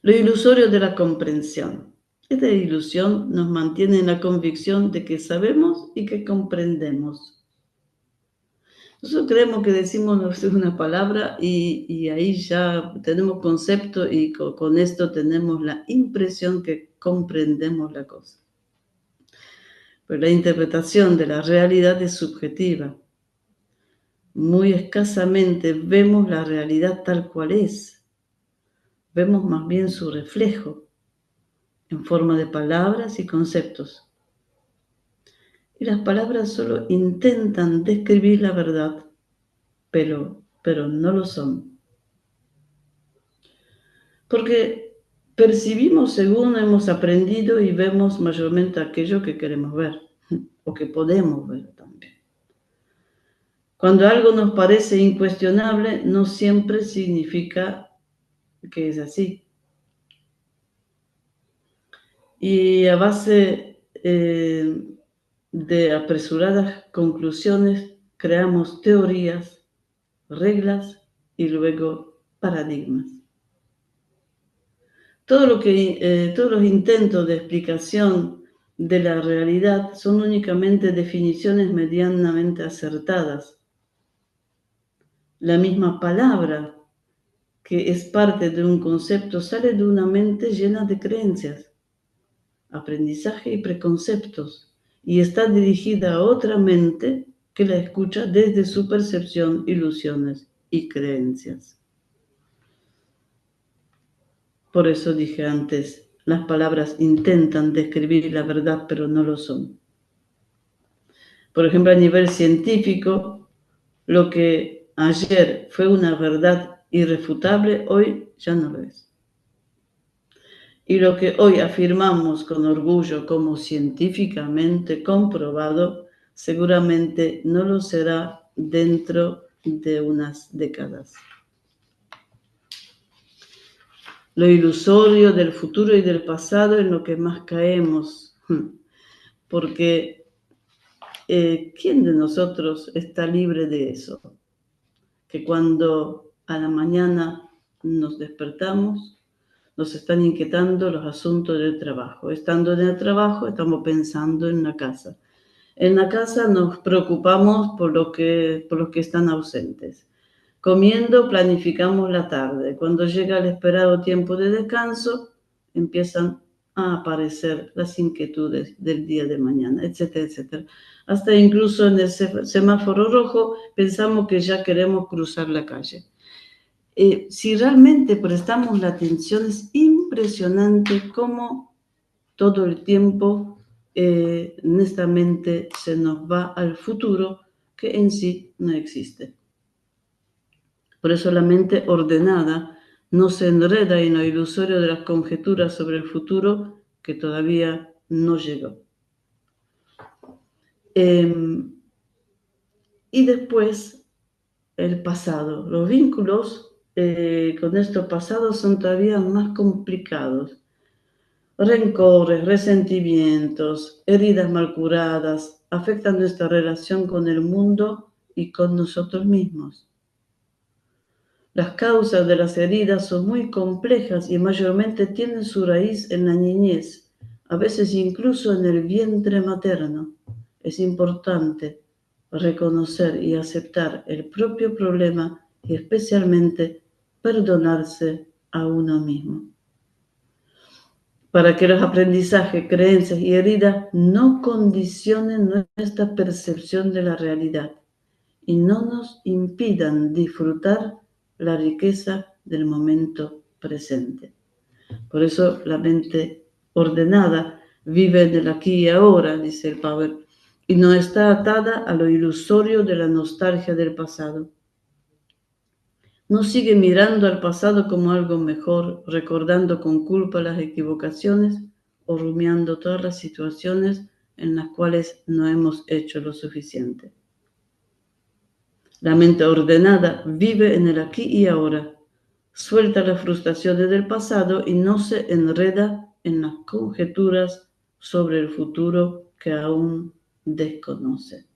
lo ilusorio de la comprensión. Esta ilusión nos mantiene en la convicción de que sabemos y que comprendemos. Nosotros creemos que decimos una palabra y ahí ya tenemos concepto y con esto tenemos la impresión que comprendemos la cosa. Pero la interpretación de la realidad es subjetiva. Muy escasamente vemos la realidad tal cual es. Vemos más bien su reflejo en forma de palabras y conceptos. Y las palabras solo intentan describir la verdad, pero no lo son. Porque percibimos según hemos aprendido y vemos mayormente aquello que queremos ver o que podemos ver también. Cuando algo nos parece incuestionable, no siempre significa que es así. Y a base de apresuradas conclusiones, creamos teorías, reglas y luego paradigmas. Todos los intentos de explicación de la realidad son únicamente definiciones medianamente acertadas. La misma palabra, que es parte de un concepto, sale de una mente llena de creencias, aprendizaje y preconceptos, y está dirigida a otra mente que la escucha desde su percepción, ilusiones y creencias. Por eso dije antes, las palabras intentan describir la verdad, pero no lo son. Por ejemplo, a nivel científico, lo que ayer fue una verdad irrefutable, hoy ya no lo es. Y lo que hoy afirmamos con orgullo como científicamente comprobado, seguramente no lo será dentro de unas décadas. Lo ilusorio del futuro y del pasado es lo que más caemos, porque ¿quién de nosotros está libre de eso? Que cuando a la mañana nos despertamos, nos están inquietando los asuntos del trabajo. Estando en el trabajo, estamos pensando en la casa. En la casa nos preocupamos por los que están ausentes. Comiendo, planificamos la tarde. Cuando llega el esperado tiempo de descanso, empiezan a aparecer las inquietudes del día de mañana, etcétera, etcétera. Hasta incluso en el semáforo rojo pensamos que ya queremos cruzar la calle. Si realmente prestamos la atención, es impresionante cómo todo el tiempo nuestra mente se nos va al futuro que en sí no existe. Por eso la mente ordenada no se enreda en lo ilusorio de las conjeturas sobre el futuro que todavía no llegó. Y después el pasado. Los vínculos con estos pasados son todavía más complicados. Rencores, resentimientos, heridas mal curadas afectan nuestra relación con el mundo y con nosotros mismos. Las causas de las heridas son muy complejas y mayormente tienen su raíz en la niñez, a veces incluso en el vientre materno. Es importante reconocer y aceptar el propio problema y especialmente perdonarse a uno mismo. Para que los aprendizajes, creencias y heridas no condicionen nuestra percepción de la realidad y no nos impidan disfrutar la riqueza del momento presente. Por eso la mente ordenada vive en el aquí y ahora, dice el Power, y no está atada a lo ilusorio de la nostalgia del pasado. No sigue mirando al pasado como algo mejor, recordando con culpa las equivocaciones o rumiando todas las situaciones en las cuales no hemos hecho lo suficiente. La mente ordenada vive en el aquí y ahora, suelta las frustraciones del pasado y no se enreda en las conjeturas sobre el futuro que aún desconoce.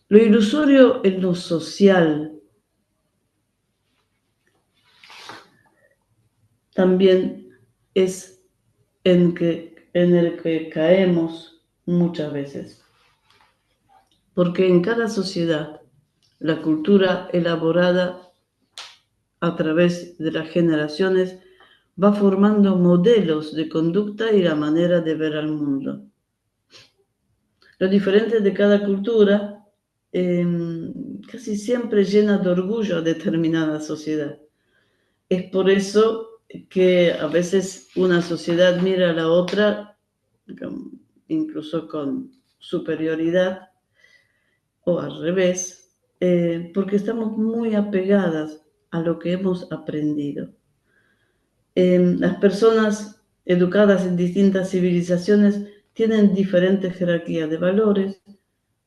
Lo ilusorio en lo social también es en el que caemos muchas veces. Porque en cada sociedad, la cultura elaborada a través de las generaciones va formando modelos de conducta y la manera de ver al mundo. Lo diferente de cada cultura casi siempre llena de orgullo a determinada sociedad. Es por eso que a veces una sociedad mira a la otra incluso con superioridad o al revés, porque estamos muy apegadas a lo que hemos aprendido. Las personas educadas en distintas civilizaciones tienen diferentes jerarquías de valores,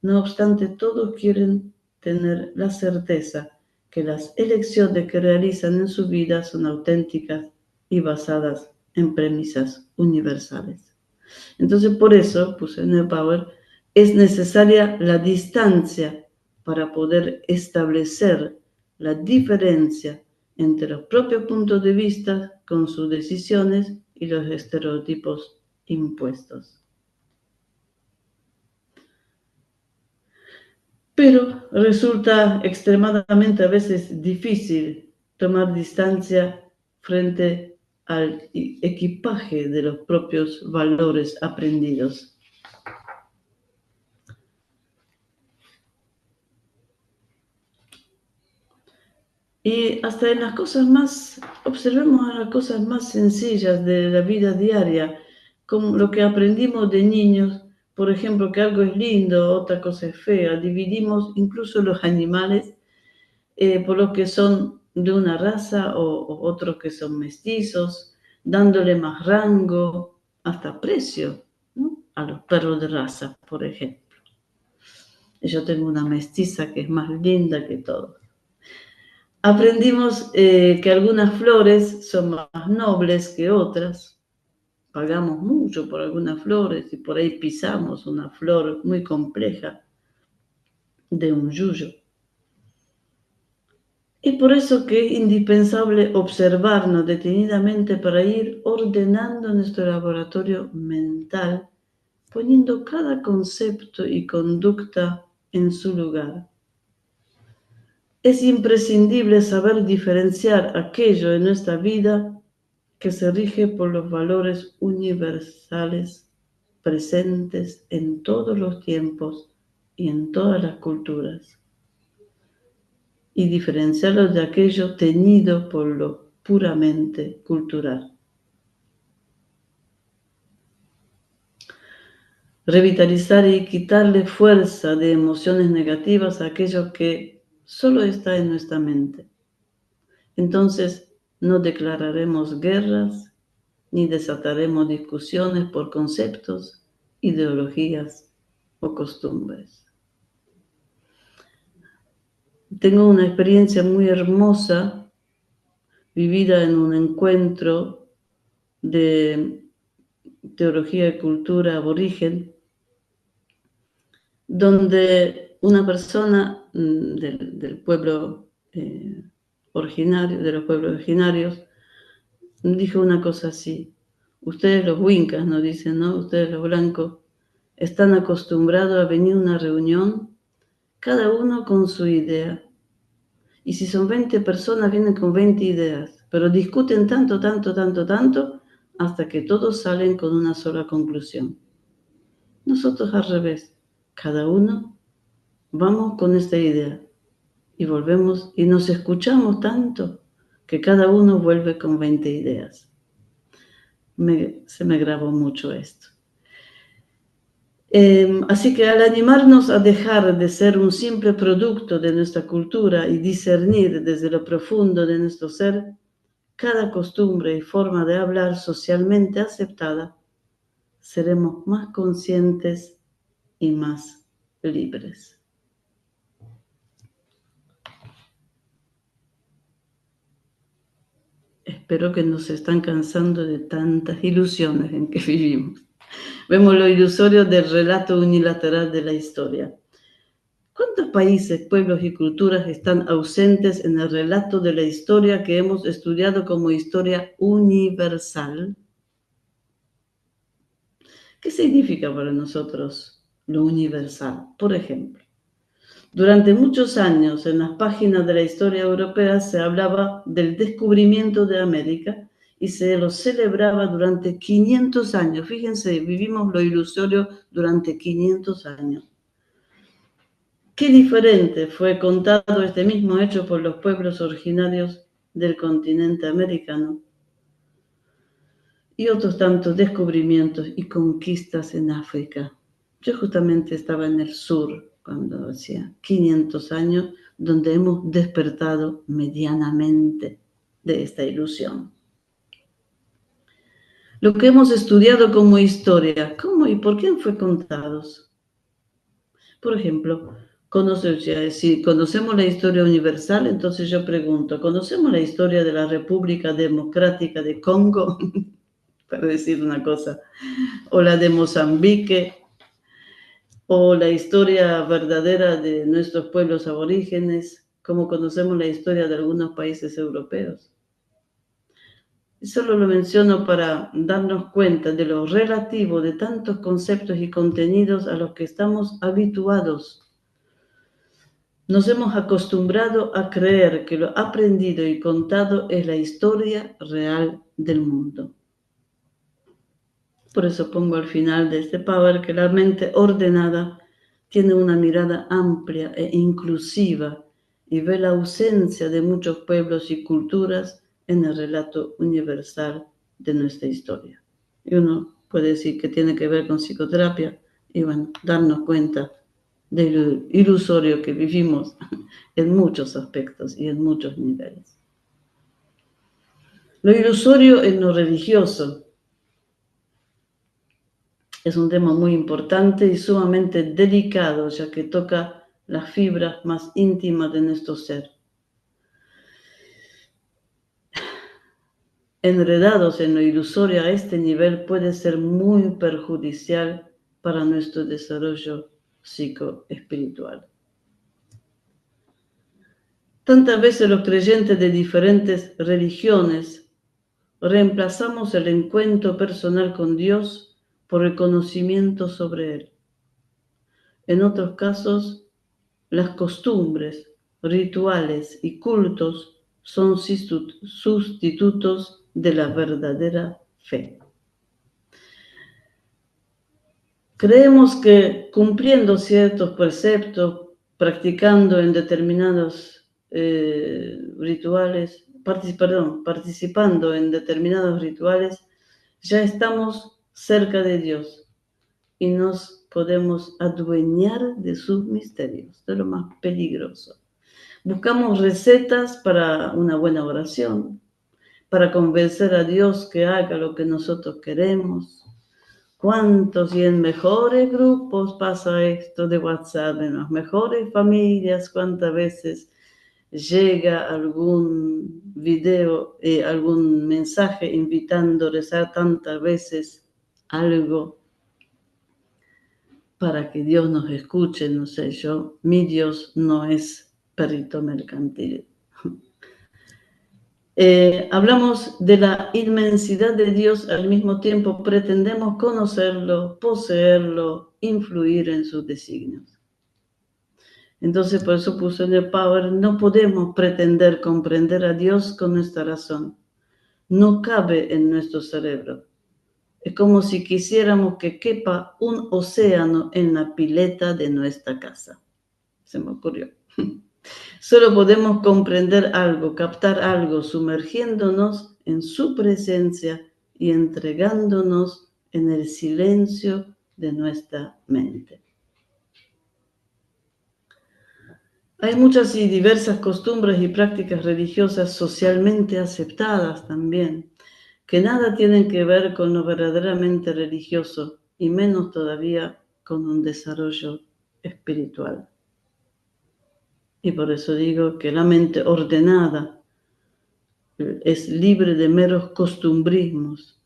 no obstante todos quieren tener la certeza que las elecciones que realizan en su vida son auténticas y basadas en premisas universales. Entonces, por eso, puse en el Power, es necesaria la distancia para poder establecer la diferencia entre los propios puntos de vista con sus decisiones y los estereotipos impuestos. Pero resulta extremadamente a veces difícil tomar distancia frente al equipaje de los propios valores aprendidos. Y hasta en las cosas más, observemos las cosas más sencillas de la vida diaria, como lo que aprendimos de niños, por ejemplo, que algo es lindo, otra cosa es fea. Dividimos incluso los animales por los que son de una raza o otros que son mestizos, dándole más rango, hasta precio, ¿no? A los perros de raza, por ejemplo. Yo tengo una mestiza que es más linda que todos. Aprendimos que algunas flores son más nobles que otras. Pagamos mucho por algunas flores y por ahí pisamos una flor muy compleja de un yuyo. Es por eso que es indispensable observarnos detenidamente para ir ordenando nuestro laboratorio mental, poniendo cada concepto y conducta en su lugar. Es imprescindible saber diferenciar aquello en nuestra vida que se rige por los valores universales presentes en todos los tiempos y en todas las culturas, y diferenciarlo de aquello teñido por lo puramente cultural. Revitalizar y quitarle fuerza de emociones negativas a aquello que solo está en nuestra mente. Entonces no declararemos guerras ni desataremos discusiones por conceptos, ideologías o costumbres. Tengo una experiencia muy hermosa vivida en un encuentro de teología y cultura aborigen, donde una persona del pueblo originario, de los pueblos originarios, dijo una cosa así: ustedes los huincas, nos dicen, ¿no? Ustedes los blancos están acostumbrados a venir a una reunión, cada uno con su idea. Y si son 20 personas, vienen con 20 ideas, pero discuten tanto, hasta que todos salen con una sola conclusión. Nosotros al revés, cada uno vamos con esta idea y volvemos y nos escuchamos tanto que cada uno vuelve con 20 ideas. Se me grabó mucho esto. Así que al animarnos a dejar de ser un simple producto de nuestra cultura y discernir desde lo profundo de nuestro ser cada costumbre y forma de hablar socialmente aceptada, seremos más conscientes y más libres. Espero que no se están cansando de tantas ilusiones en que vivimos. Vemos lo ilusorio del relato unilateral de la historia. ¿Cuántos países, pueblos y culturas están ausentes en el relato de la historia que hemos estudiado como historia universal? ¿Qué significa para nosotros lo universal? Por ejemplo, durante muchos años en las páginas de la historia europea se hablaba del descubrimiento de América y se lo celebraba durante 500 años. Fíjense, vivimos lo ilusorio durante 500 años. Qué diferente fue contado este mismo hecho por los pueblos originarios del continente americano y otros tantos descubrimientos y conquistas en África. Yo justamente estaba en el sur cuando hacía 500 años, donde hemos despertado medianamente de esta ilusión. Lo que hemos estudiado como historia, ¿cómo y por quién fue contados? Por ejemplo, si conocemos la historia universal, entonces yo pregunto, ¿conocemos la historia de la República Democrática de Congo? Para decir una cosa, o la de Mozambique, o la historia verdadera de nuestros pueblos aborígenes, como conocemos la historia de algunos países europeos. Y solo lo menciono para darnos cuenta de lo relativo de tantos conceptos y contenidos a los que estamos habituados. Nos hemos acostumbrado a creer que lo aprendido y contado es la historia real del mundo. Por eso pongo al final de este power que la mente ordenada tiene una mirada amplia e inclusiva y ve la ausencia de muchos pueblos y culturas en el relato universal de nuestra historia. Y uno puede decir que tiene que ver con psicoterapia y bueno, darnos cuenta del ilusorio que vivimos en muchos aspectos y en muchos niveles. Lo ilusorio en lo religioso es un tema muy importante y sumamente delicado, ya que toca las fibras más íntimas de nuestro ser. Enredados en lo ilusorio a este nivel puede ser muy perjudicial para nuestro desarrollo psicoespiritual. Tantas veces los creyentes de diferentes religiones reemplazamos el encuentro personal con Dios por el conocimiento sobre Él. En otros casos, las costumbres, rituales y cultos son sustitutos de la verdadera fe. Creemos que cumpliendo ciertos preceptos, practicando en determinados rituales, participando en determinados rituales, ya estamos cerca de Dios y nos podemos adueñar de sus misterios, de lo más peligroso. Buscamos recetas para una buena oración, para convencer a Dios que haga lo que nosotros queremos. ¿Cuántos y en mejores grupos pasa esto de WhatsApp, en las mejores familias? ¿Cuántas veces llega algún video, algún mensaje invitando a rezar tantas veces algo para que Dios nos escuche? No sé yo, mi Dios no es perrito mercantil. Hablamos de la inmensidad de Dios, al mismo tiempo pretendemos conocerlo, poseerlo, influir en sus designios. Entonces, por eso puse en el Power, no podemos pretender comprender a Dios con nuestra razón. No cabe en nuestro cerebro. Es como si quisiéramos que quepa un océano en la pileta de nuestra casa. Se me ocurrió. Solo podemos comprender algo, captar algo, sumergiéndonos en su presencia y entregándonos en el silencio de nuestra mente. Hay muchas y diversas costumbres y prácticas religiosas socialmente aceptadas también, que nada tienen que ver con lo verdaderamente religioso y menos todavía con un desarrollo espiritual. Y por eso digo que la mente ordenada es libre de meros costumbrismos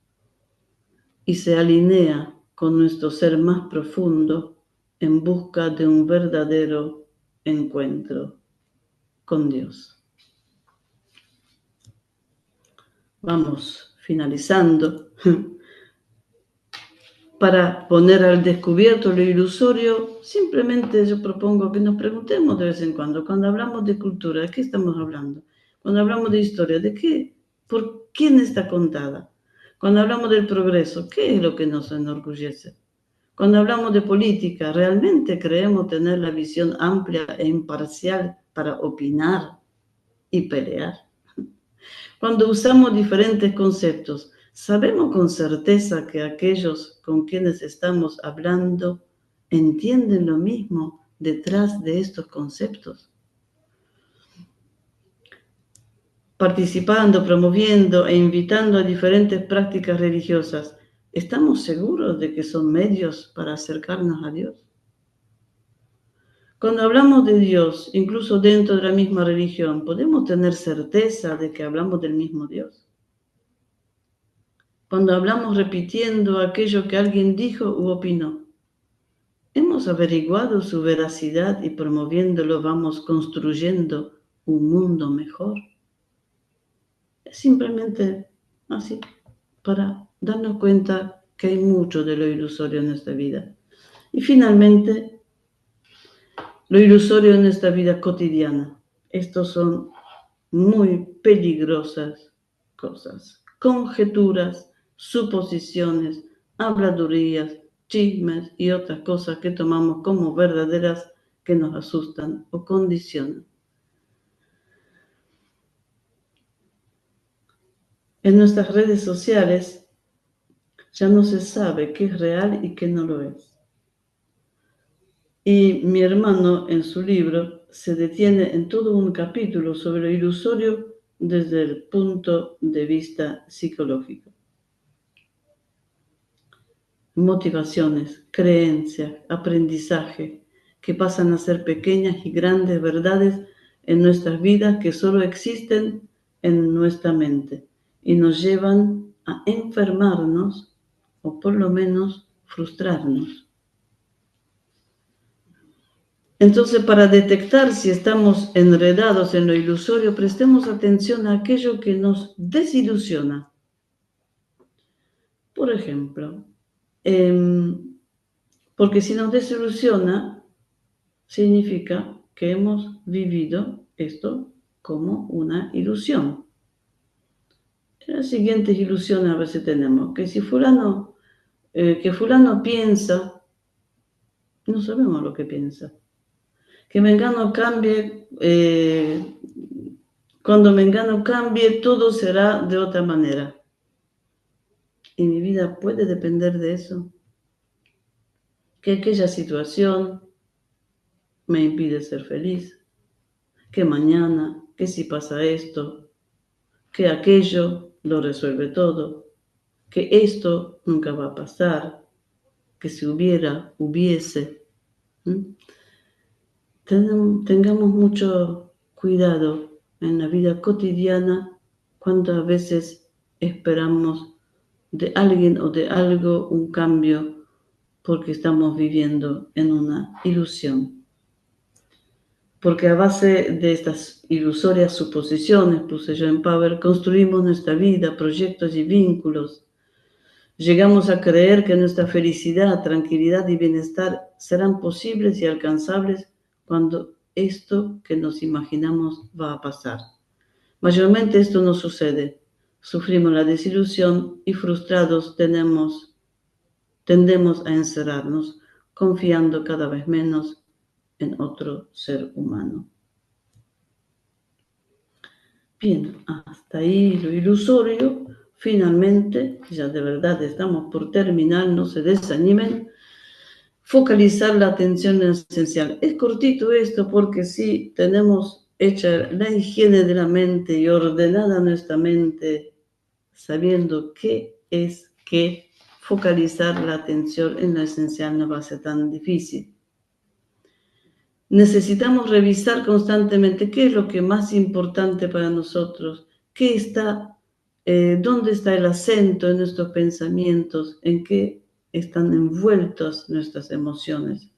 y se alinea con nuestro ser más profundo en busca de un verdadero encuentro con Dios. Vamos finalizando. Para poner al descubierto lo ilusorio, simplemente yo propongo que nos preguntemos de vez en cuando hablamos de cultura, ¿de qué estamos hablando? Cuando hablamos de historia, ¿de qué? ¿Por quién está contada? Cuando hablamos del progreso, ¿qué es lo que nos enorgullece? Cuando hablamos de política, ¿realmente creemos tener la visión amplia e imparcial para opinar y pelear? Cuando usamos diferentes conceptos, ¿sabemos con certeza que aquellos con quienes estamos hablando entienden lo mismo detrás de estos conceptos? Participando, promoviendo e invitando a diferentes prácticas religiosas, ¿estamos seguros de que son medios para acercarnos a Dios? Cuando hablamos de Dios, incluso dentro de la misma religión, ¿podemos tener certeza de que hablamos del mismo Dios? Cuando hablamos repitiendo aquello que alguien dijo u opinó, ¿hemos averiguado su veracidad y promoviéndolo vamos construyendo un mundo mejor? Es simplemente así, para darnos cuenta que hay mucho de lo ilusorio en esta vida. Y finalmente, lo ilusorio en esta vida cotidiana. Estos son muy peligrosas cosas, conjeturas, suposiciones, habladurías, chismes y otras cosas que tomamos como verdaderas que nos asustan o condicionan. En nuestras redes sociales ya no se sabe qué es real y qué no lo es. Y mi hermano en su libro se detiene en todo un capítulo sobre lo ilusorio desde el punto de vista psicológico. Motivaciones, creencias, aprendizaje, que pasan a ser pequeñas y grandes verdades en nuestras vidas que solo existen en nuestra mente y nos llevan a enfermarnos o por lo menos frustrarnos. Entonces, para detectar si estamos enredados en lo ilusorio, prestemos atención a aquello que nos desilusiona. Por ejemplo, porque si nos desilusiona, significa que hemos vivido esto como una ilusión. Las siguientes ilusiones a veces tenemos, que si fulano piensa, no sabemos lo que piensa. Que Mengano cambie, cuando Mengano cambie, todo será de otra manera. Y mi vida puede depender de eso. Que aquella situación me impide ser feliz. Que mañana, que si pasa esto, que aquello lo resuelve todo. Que esto nunca va a pasar. Que si hubiese. Tengamos mucho cuidado en la vida cotidiana cuando a veces esperamos de alguien o de algo un cambio porque estamos viviendo en una ilusión. Porque a base de estas ilusorias suposiciones, puse yo en Power, construimos nuestra vida, proyectos y vínculos. Llegamos a creer que nuestra felicidad, tranquilidad y bienestar serán posibles y alcanzables cuando esto que nos imaginamos va a pasar. Mayormente esto no sucede. Sufrimos la desilusión y frustrados tendemos a encerrarnos, confiando cada vez menos en otro ser humano. Bien, hasta ahí lo ilusorio. Finalmente, ya de verdad estamos por terminar, no se desanimen. Focalizar la atención en lo esencial. Es cortito esto porque sí, tenemos hecha la higiene de la mente y ordenada nuestra mente, sabiendo qué es que focalizar la atención en lo esencial no va a ser tan difícil. Necesitamos revisar constantemente qué es lo que más importante para nosotros, dónde está el acento en nuestros pensamientos, en qué están envueltas nuestras emociones.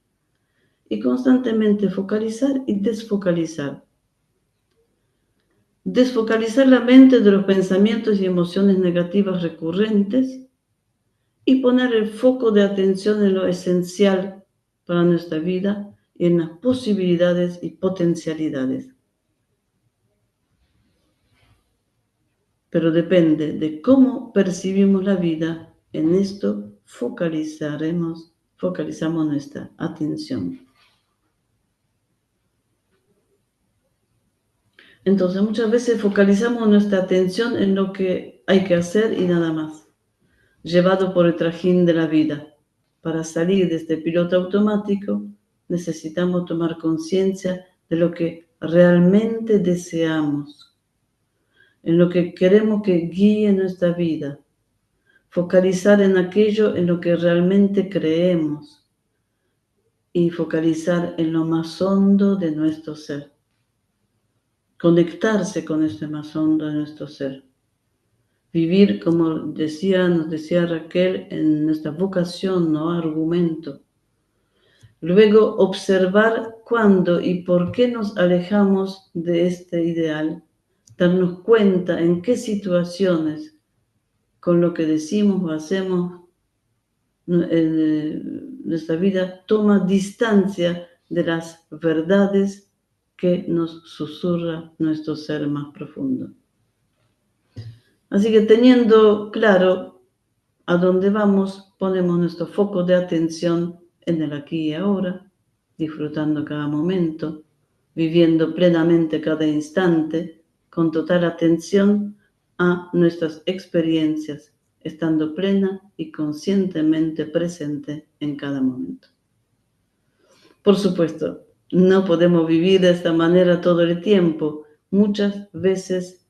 Y constantemente focalizar y desfocalizar. Desfocalizar la mente de los pensamientos y emociones negativas recurrentes y poner el foco de atención en lo esencial para nuestra vida y en las posibilidades y potencialidades. Pero depende de cómo percibimos la vida, en esto focalizamos nuestra atención. Entonces muchas veces focalizamos nuestra atención en lo que hay que hacer y nada más, llevado por el trajín de la vida. Para salir de este piloto automático necesitamos tomar conciencia de lo que realmente deseamos, en lo que queremos que guíe nuestra vida, focalizar en aquello en lo que realmente creemos y focalizar en lo más hondo de nuestro ser. Conectarse con este más hondo de nuestro ser. Vivir, como nos decía Raquel, en nuestra vocación, no argumento. Luego, observar cuándo y por qué nos alejamos de este ideal. Darnos cuenta en qué situaciones, con lo que decimos o hacemos, nuestra vida toma distancia de las verdades que nos susurra nuestro ser más profundo. Así que teniendo claro a dónde vamos, ponemos nuestro foco de atención en el aquí y ahora, disfrutando cada momento, viviendo plenamente cada instante, con total atención a nuestras experiencias, estando plena y conscientemente presente en cada momento. Por supuesto, no podemos vivir de esta manera todo el tiempo. Muchas veces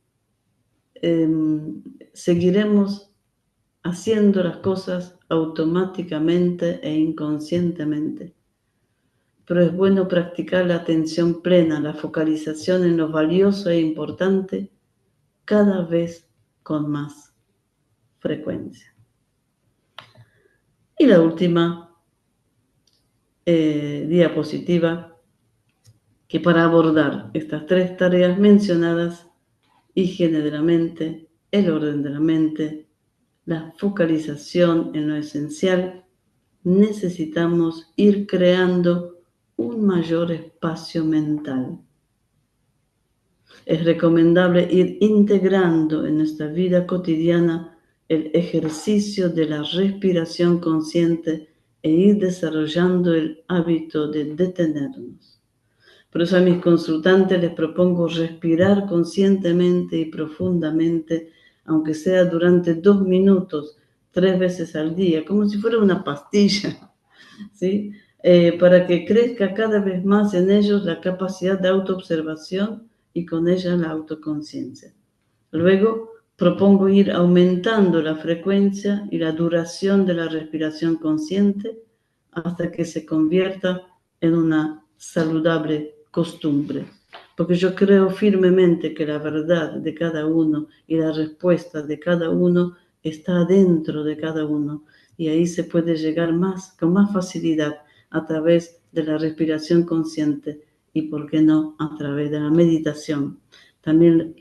seguiremos haciendo las cosas automáticamente e inconscientemente. Pero es bueno practicar la atención plena, la focalización en lo valioso e importante cada vez con más frecuencia. Y la última diapositiva que para abordar estas tres tareas mencionadas, higiene de la mente, el orden de la mente, la focalización en lo esencial, necesitamos ir creando un mayor espacio mental. Es recomendable ir integrando en nuestra vida cotidiana el ejercicio de la respiración consciente e ir desarrollando el hábito de detenernos. Por eso a mis consultantes les propongo respirar conscientemente y profundamente, aunque sea durante 2 minutos, 3 veces al día, como si fuera una pastilla, ¿sí? Para que crezca cada vez más en ellos la capacidad de autoobservación y con ella la autoconciencia. Luego propongo ir aumentando la frecuencia y la duración de la respiración consciente hasta que se convierta en una saludable costumbre. Porque yo creo firmemente que la verdad de cada uno y la respuesta de cada uno está dentro de cada uno. Y ahí se puede llegar con más facilidad a través de la respiración consciente y, ¿por qué no?, a través de la meditación. También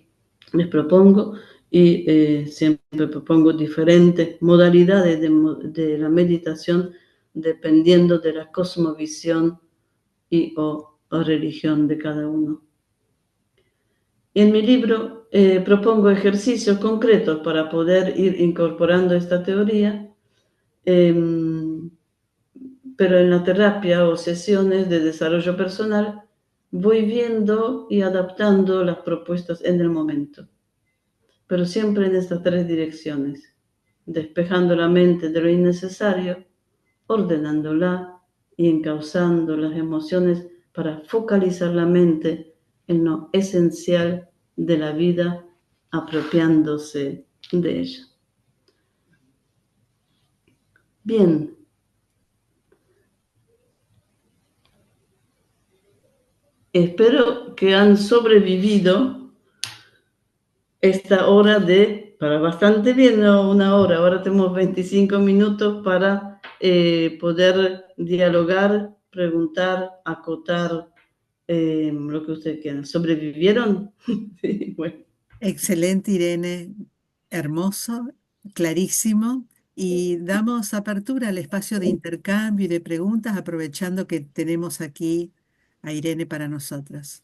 les propongo y siempre propongo diferentes modalidades de la meditación dependiendo de la cosmovisión o religión de cada uno. Y en mi libro propongo ejercicios concretos para poder ir incorporando esta teoría, pero en la terapia o sesiones de desarrollo personal voy viendo y adaptando las propuestas en el momento, pero siempre en estas tres direcciones: despejando la mente de lo innecesario, ordenándola y encauzando las emociones para focalizar la mente en lo esencial de la vida, apropiándose de ella. Bien. Espero que han sobrevivido esta hora para bastante bien, ¿no? Una hora, ahora tenemos 25 minutos para poder dialogar, preguntar, acotar, lo que ustedes quieran. ¿Sobrevivieron? Sí, bueno. Excelente, Irene. Hermoso, clarísimo. Y damos apertura al espacio de intercambio y de preguntas, aprovechando que tenemos aquí a Irene para nosotras.